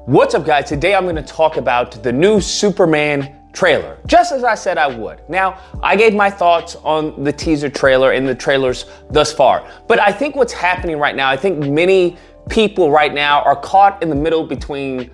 What's up, guys? Today I'm going to talk about the new Superman trailer, just as I said I would. Now, I gave my thoughts on the teaser trailer and the trailers thus far, but I think what's happening right now, I think many people right now are caught in the middle between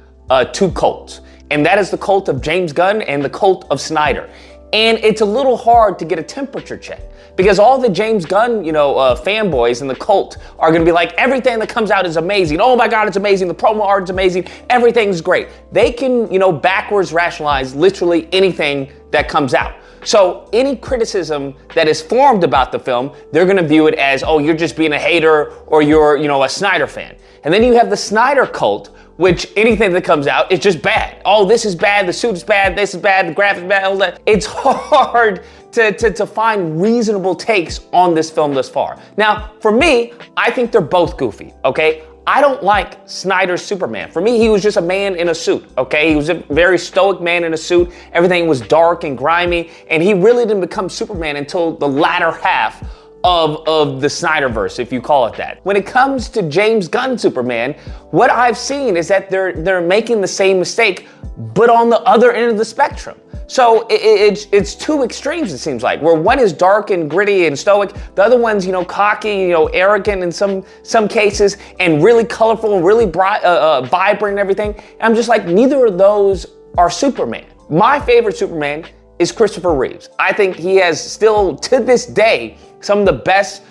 two cults, and that is the cult of James Gunn and the cult of Snyder. And it's a little hard to get a temperature check because all the James Gunn, fanboys in the cult are going to be like, everything that comes out is amazing. Oh my God, it's amazing. The promo art is amazing. Everything's great. They can, backwards rationalize literally anything that comes out. So any criticism that is formed about the film, they're going to view it as, oh, you're just being a hater or you're, a Snyder fan. And then you have the Snyder cult, which anything that comes out is just bad. Oh, this is bad, the suit is bad, this is bad, the graphics is bad, all that. It's hard to find reasonable takes on this film thus far. Now, for me, I think they're both goofy, okay? I don't like Snyder's Superman. For me, he was just a man in a suit, okay? He was a very stoic man in a suit. Everything was dark and grimy, and he really didn't become Superman until the latter half of the Snyderverse, if you call it that. When it comes to James Gunn Superman, what I've seen is that they're making the same mistake, but on the other end of the spectrum. So it's two extremes, it seems like, where one is dark and gritty and stoic, the other one's, cocky, arrogant in some cases, and really colorful and really bright, vibrant and everything. And I'm just like, neither of those are Superman. My favorite Superman is Christopher Reeves. I think he has still, to this day, some of the best,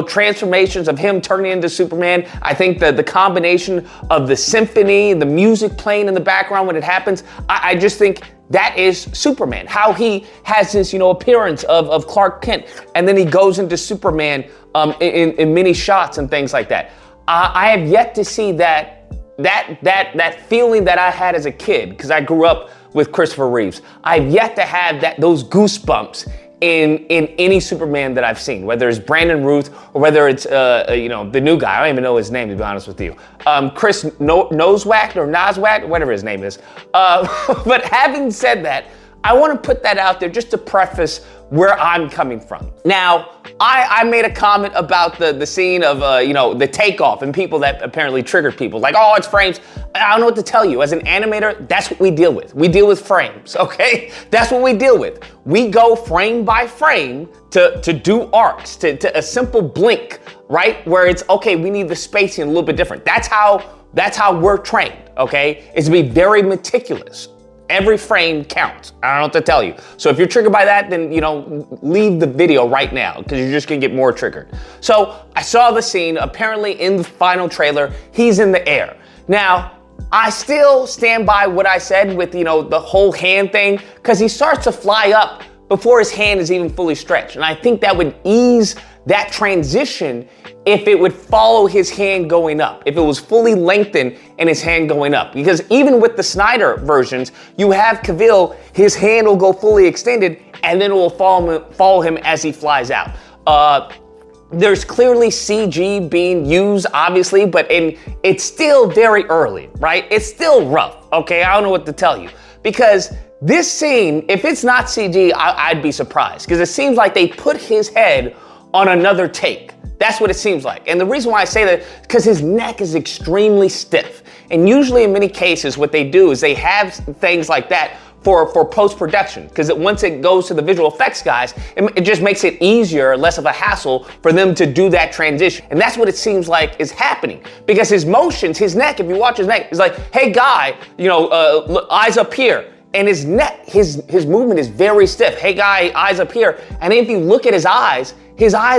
transformations of him turning into Superman. I think that the combination of the symphony, the music playing in the background when it happens, I just think that is Superman. How he has this, appearance of Clark Kent, and then he goes into Superman in many shots and things like that. I have yet to see that feeling that I had as a kid, because I grew up with Christopher Reeves. I've yet to have those goosebumps in any Superman that I've seen, whether it's Brandon Routh or whether it's the new guy. I don't even know his name, to be honest with you. Chris Noswak, whatever his name is. But having said that, I want to put that out there just to preface where I'm coming from. Now, I made a comment about the scene of, the takeoff and people that apparently triggered people. Like, oh, it's frames. I don't know what to tell you. As an animator, that's what we deal with. We deal with frames, okay? That's what we deal with. We go frame by frame to do arcs, to a simple blink, right? Where it's, okay, we need the spacing a little bit different. That's how we're trained, okay? Is to be very meticulous. Every frame counts. I don't know what to tell you. So if you're triggered by that, then, leave the video right now, because you're just gonna get more triggered. So I saw the scene. Apparently in the final trailer, he's in the air. Now, I still stand by what I said with, the whole hand thing, because he starts to fly up before his hand is even fully stretched. And I think that would ease that transition if it would follow his hand going up, if it was fully lengthened and his hand going up. Because even with the Snyder versions, you have Cavill, his hand will go fully extended and then it will follow him as he flies out. There's clearly CG being used, obviously, but it's still very early, right? It's still rough, okay? I don't know what to tell you. Because this scene, if it's not CG, I'd be surprised. Because it seems like they put his head on another take. That's what it seems like. And the reason why I say that, because his neck is extremely stiff. And usually in many cases, what they do is they have things like that for post-production. Because once it goes to the visual effects guys, it just makes it easier, less of a hassle for them to do that transition. And that's what it seems like is happening. Because his motions, his neck, if you watch his neck, is like, hey guy, eyes up here. And his neck, his movement is very stiff. Hey guy, eyes up here. And if you look at his eyes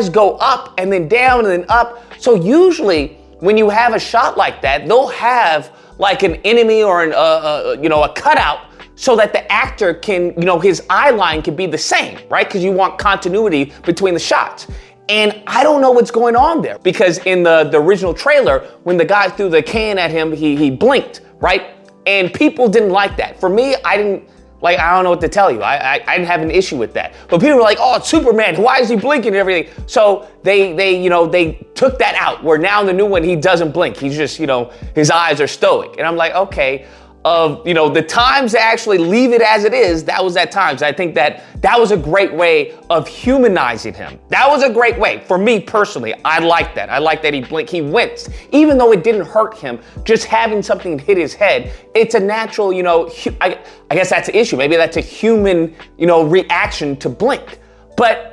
go up and then down and then up. So usually when you have a shot like that, they'll have like an enemy or a cutout so that the actor can, his eye line can be the same, right? Because you want continuity between the shots. And I don't know what's going on there, because in the original trailer, when the guy threw the can at him, he blinked, right? And people didn't like that. For me, I don't know what to tell you. I didn't have an issue with that. But people were like, oh, it's Superman. Why is he blinking and everything? So they took that out, where now in the new one, he doesn't blink. He's just, his eyes are stoic. And I'm like, okay, of, you know, the times to actually leave it as it is, that was at times. I think that was a great way of humanizing him. That was a great way. For me personally, I like that. I like that he winced. Even though it didn't hurt him, just having something hit his head, it's a natural, you know, I guess that's the issue. Maybe that's a human, you know, reaction to blink. But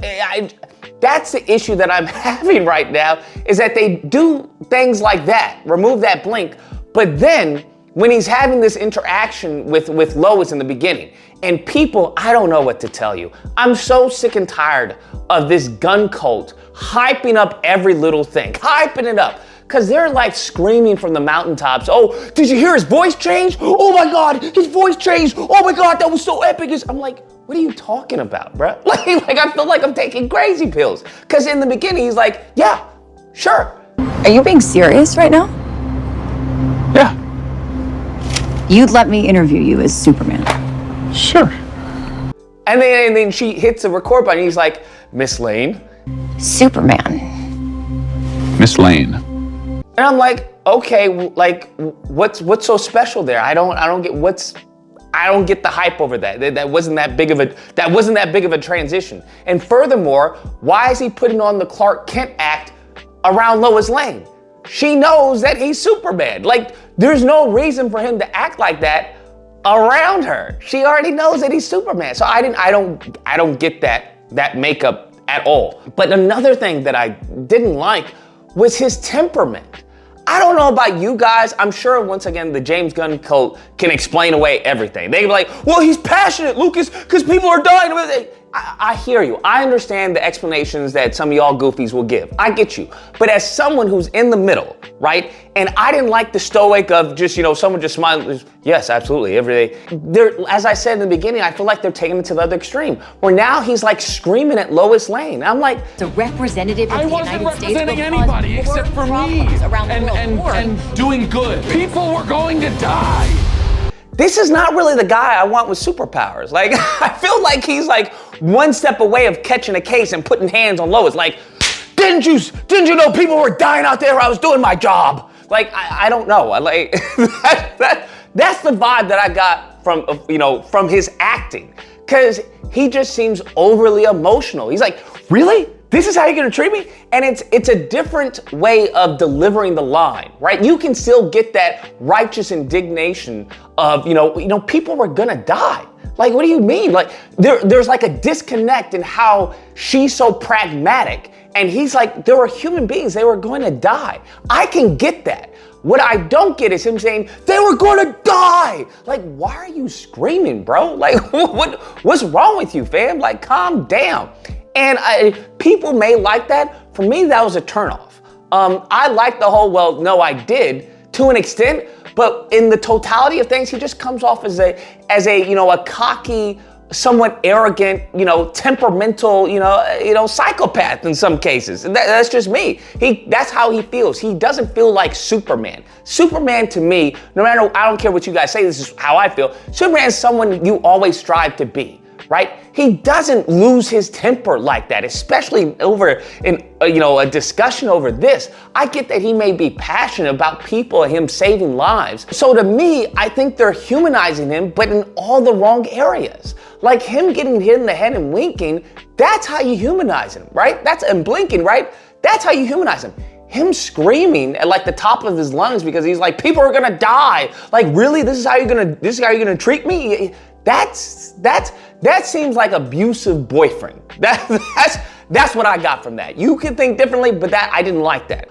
that's the issue that I'm having right now, is that they do things like that, remove that blink, but then when he's having this interaction with Lois in the beginning, and people, I don't know what to tell you. I'm so sick and tired of this gun cult hyping up every little thing, hyping it up. Because they're like screaming from the mountaintops, oh, did you hear his voice change? Oh my God, his voice changed. Oh my God, that was so epic. I'm like, what are you talking about, bro? Like I feel like I'm taking crazy pills. Because in the beginning, he's like, yeah, sure. Are you being serious right now? Yeah. You'd let me interview you as Superman. Sure. And then she hits the record button. He's like, Miss Lane. Superman. Miss Lane. And I'm like, okay, like what's so special there? I don't get the hype over that. That wasn't that big of a transition. And furthermore, why is he putting on the Clark Kent act around Lois Lane? She knows that he's Superman. Like, there's no reason for him to act like that around her. She already knows that he's Superman. So I don't get that makeup at all. But another thing that I didn't like was his temperament. I don't know about you guys. I'm sure once again the James Gunn cult can explain away everything. They can be like, well, he's passionate, Lucas, because people are dying. I hear you. I understand the explanations that some of y'all goofies will give. I get you. But as someone who's in the middle, right? And I didn't like the stoic of just, you know, someone just smiling. Yes, absolutely, every day. As I said in the beginning, I feel like they're taking it to the other extreme, where now he's like screaming at Lois Lane. I'm like, the representative of the United States. I wasn't representing anybody except for me and doing good. People were going to die. This is not really the guy I want with superpowers. Like, I feel like he's like one step away of catching a case and putting hands on Lois. Like, didn't you know people were dying out there? I was doing my job. Like, I don't know. That's the vibe that I got from his acting, because he just seems overly emotional. He's like, really? This is how you're gonna treat me? And it's a different way of delivering the line, right? You can still get that righteous indignation of, you know, people were gonna die. Like, what do you mean? Like, there's like a disconnect in how she's so pragmatic, and he's like, there were human beings, they were going to die. I can get that. What I don't get is him saying, they were gonna die. Like, why are you screaming, bro? Like, what's wrong with you, fam? Like, calm down. And people may like that. For me, that was a turnoff. I like the whole, well, no, I did to an extent, but in the totality of things, he just comes off as a you know, a cocky, somewhat arrogant, you know, temperamental, you know, psychopath in some cases. And that's just me. That's how he feels. He doesn't feel like Superman. Superman to me, no matter, I don't care what you guys say, this is how I feel. Superman is someone you always strive to be. Right? He doesn't lose his temper like that, especially over a discussion over this. I get that he may be passionate about people and him saving lives. So to me, I think they're humanizing him, but in all the wrong areas. Like him getting hit in the head and winking, that's how you humanize him, right? And blinking, right? That's how you humanize him. Him screaming at like the top of his lungs because he's like, people are gonna die. Like, really? This is how you're gonna treat me? That seems like abusive boyfriend. That's what I got from that. You can think differently, but I didn't like that.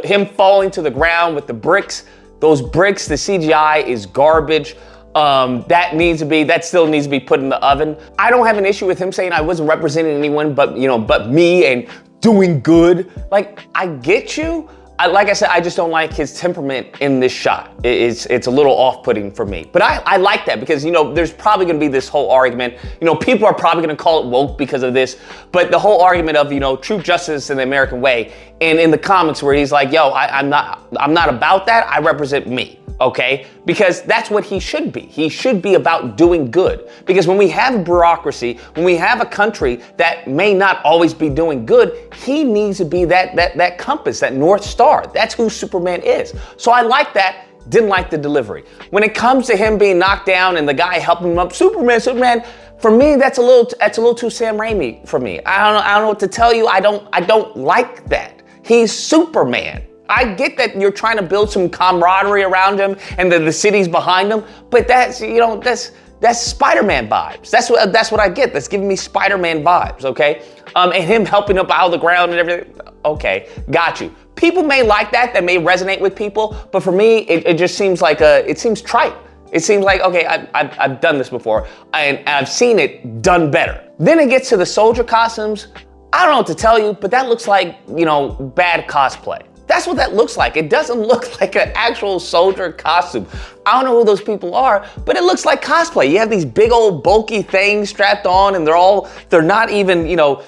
Him falling to the ground with the bricks, those bricks, the CGI is garbage. That still needs to be put in the oven. I don't have an issue with him saying I wasn't representing anyone but me and doing good. Like, I get you. Like I said, I just don't like his temperament in this shot. It's a little off-putting for me. But I like that because, you know, there's probably gonna be this whole argument. You know, people are probably gonna call it woke because of this, but the whole argument of, you know, true justice in the American way, and in the comics where he's like, yo, I'm not about that, I represent me, okay? Because that's what he should be. He should be about doing good. Because when we have bureaucracy, when we have a country that may not always be doing good, he needs to be that compass, that North Star. That's who Superman is. So I like that. didn't like the delivery. When it comes to him being knocked down and the guy helping him up, Superman, for me, that's a little too Sam Raimi for me. I don't know what to tell you. I don't like that. He's Superman. I get that you're trying to build some camaraderie around him and the city's behind him, but that's Spider-Man vibes. That's what I get. That's giving me Spider-Man vibes, okay? And him helping up out of the ground and everything. Okay, got you. People may like that may resonate with people, but for me, it just seems like it seems trite. It seems like, okay, I've done this before, and I've seen it done better. Then it gets to the soldier costumes. I don't know what to tell you, but that looks like, bad cosplay. That's what that looks like. It doesn't look like an actual soldier costume. I don't know who those people are, but it looks like cosplay. You have these big old bulky things strapped on and they're not even,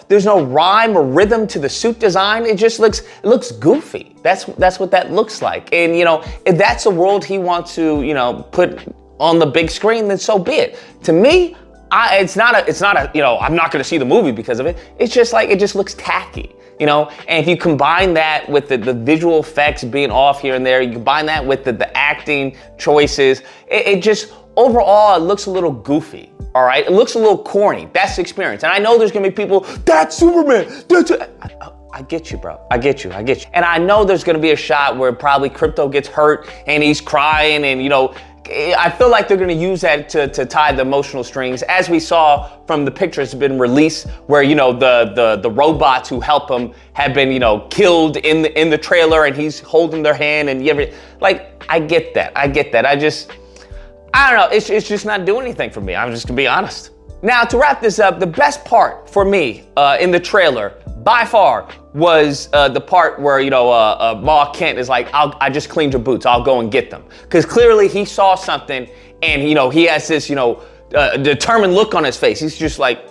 there's no rhyme or rhythm to the suit design. It just looks goofy. That's what that looks like. And, if that's the world he wants to, put on the big screen, then so be it. To me, it's not a, I'm not gonna see the movie because of it. It's just like, it just looks tacky. And if you combine that with the visual effects being off here and there, you combine that with the acting choices, it just, overall, it looks a little goofy, all right? It looks a little corny. That's the experience. And I know there's gonna be people, that's Superman, I get you, bro. I get you. And I know there's gonna be a shot where probably Crypto gets hurt and he's crying and, I feel like they're gonna use that to tie the emotional strings, as we saw from the pictures that have been released, where the robots who help him have been killed in the trailer, and he's holding their hand, and I get that. I don't know. It's just not doing anything for me. I'm just gonna be honest. Now, to wrap this up, the best part for me in the trailer, by far, was the part where, Ma Kent is like, I just cleaned your boots, I'll go and get them. Because clearly he saw something and, he has this, determined look on his face. He's just like,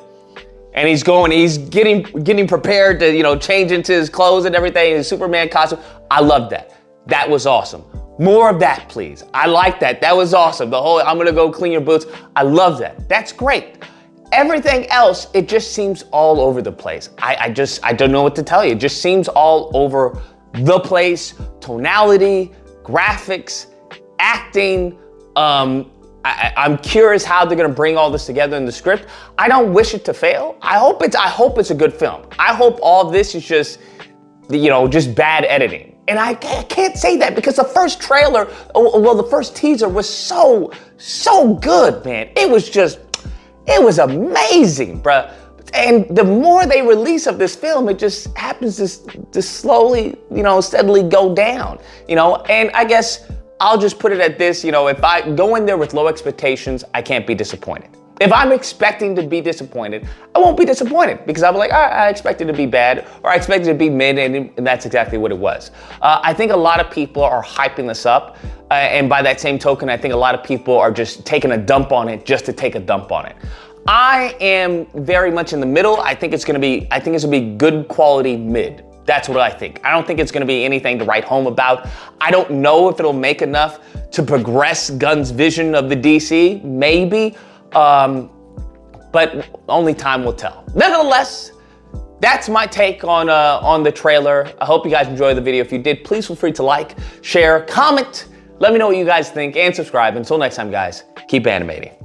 and he's getting prepared to, change into his clothes and everything, his Superman costume. I love that. That was awesome. More of that, please. I like that. That was awesome. The whole, I'm gonna go clean your boots. I love that. That's great. Everything else, it just seems all over the place. I don't know what to tell you. It just seems all over the place. Tonality, graphics, acting. I'm curious how they're gonna bring all this together in the script. I don't wish it to fail. I hope it's a good film. I hope all this is just bad editing. And I can't say that because the first trailer, the first teaser was so good, man. It was amazing, bruh. And the more they release of this film, it just happens to slowly, steadily go down, And I guess I'll just put it at this, if I go in there with low expectations, I can't be disappointed. If I'm expecting to be disappointed, I won't be disappointed because I'll be like, all right, I expected it to be bad or I expected it to be mid, and that's exactly what it was. I think a lot of people are hyping this up. And by that same token, I think a lot of people are just taking a dump on it just to take a dump on it. I am very much in the middle. I think it's gonna be good quality mid. That's what I think. I don't think it's gonna be anything to write home about. I don't know if it'll make enough to progress Gunn's vision of the DC, maybe, but only time will tell. Nevertheless, that's my take on the trailer. I hope you guys enjoyed the video. If you did, please feel free to like, share, comment. Let me know what you guys think and subscribe. Until next time, guys, keep animating.